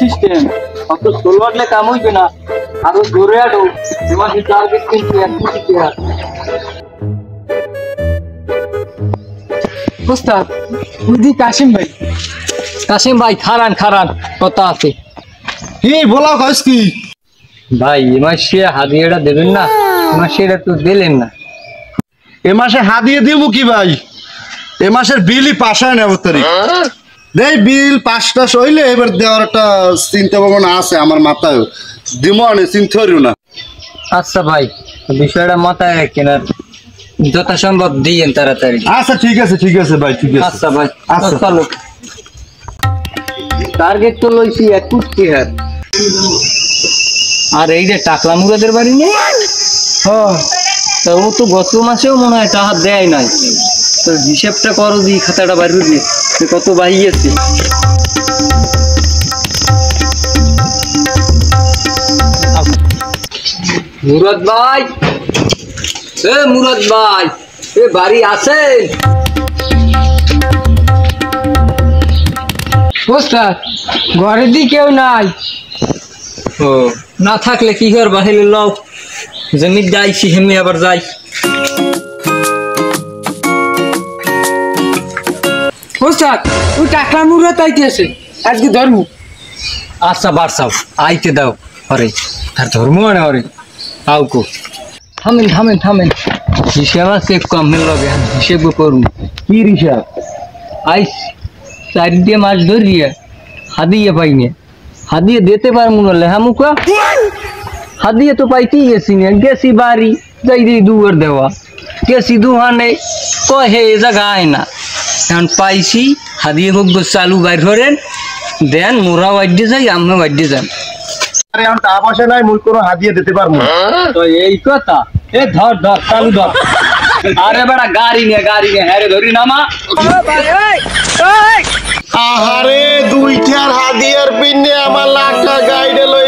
System অত slow আটলে কাম হইবে না, আরো জোরে আটো। তোমাকে টার্গেট কিন্তু 1 কোটি টাকা। ওস্তাদ উদি কাশিম ভাই খারান কথা আছে। কি বলা কইস কি? ভাই এ মাসে হাদিয়াটা দেবেন না? এ মাসে এটা তো দিলেন না। এ মাসে হাদিয়ে দিব কি ভাই? এ মাসের বিলই পাস হয় না তারিখ। দেই বিল 5টা হইলে এবার দেওয়ার একটা চিন্তা ভাবনা আছে আমার মাথায়। দিমো না, চিন্তা করিও না। আচ্ছা ভাই, বিষয়টা মাথায় রাখেন আর যথাসম্ভব দিয়েন তাড়াতাড়ি। আচ্ছা ঠিক আছে ভাই, ঠিক আছে। আচ্ছা ভাই, আচ্ছা। চলো। টার্গেট তো লইছি 1 কোটি টাকা। আর এই যে টাকলা মুরাদের বাড়ি নেই, তা ও তো গত মাসেও মনে হয় টাকা দেয় নাই। তো হিসেবটা করো, দি খাতাটা বাইর দিয়ে কত বাহিয়েছে। মুরাদ ভাই, মুরাদ ভাই, বাড়ি আছেন? ওস্তাদ ঘরের দি কেউ নাই। ও না থাকলে কি কর, বাহিরে লও জমি যাইছি, হেমনি আবার যাই। ওস্তাদ ওই টাকলা মুরা তাইতেছে আজকে ধর্ম। আচ্ছা বাড়ছাও, আইতে দাও। হরে তার ধর্ম না হরে আউকো। থামেন হিসেব আছে কম লগে, হিসেব করুন। কি হিসাব? আইস 4 দিয়ে মাছ ধরিয়ে হাদিয়ে পাইনি, হাদিয়ে দিতে পারবো না। লেহামুকা হাদিয়ে তো পাইতেই গেছি না, গেছি বাড়ি যাই দিয়ে দুয়ার দেওয়া, গেছি দুহানে কহে এ জায়গা আয় না। এখন পাইছি হাদিয়ে হোক চালু বাইর করেন দেন, মোরা ওয়াইডে যাই, আমরা ওয়াইডে যান। আরে এখন টাকা পয়সা নাই, মুই কোনো হাদিয়ে দিতে পারবো না। তো এই কথা, এ ধর চালু ধর। আরে বেটা গাড়ি নে হ্যাঁ রে, ধরি নামা। আহারে 2টার হাদিয়ার পিনে আমার লাখটা গাইডে লই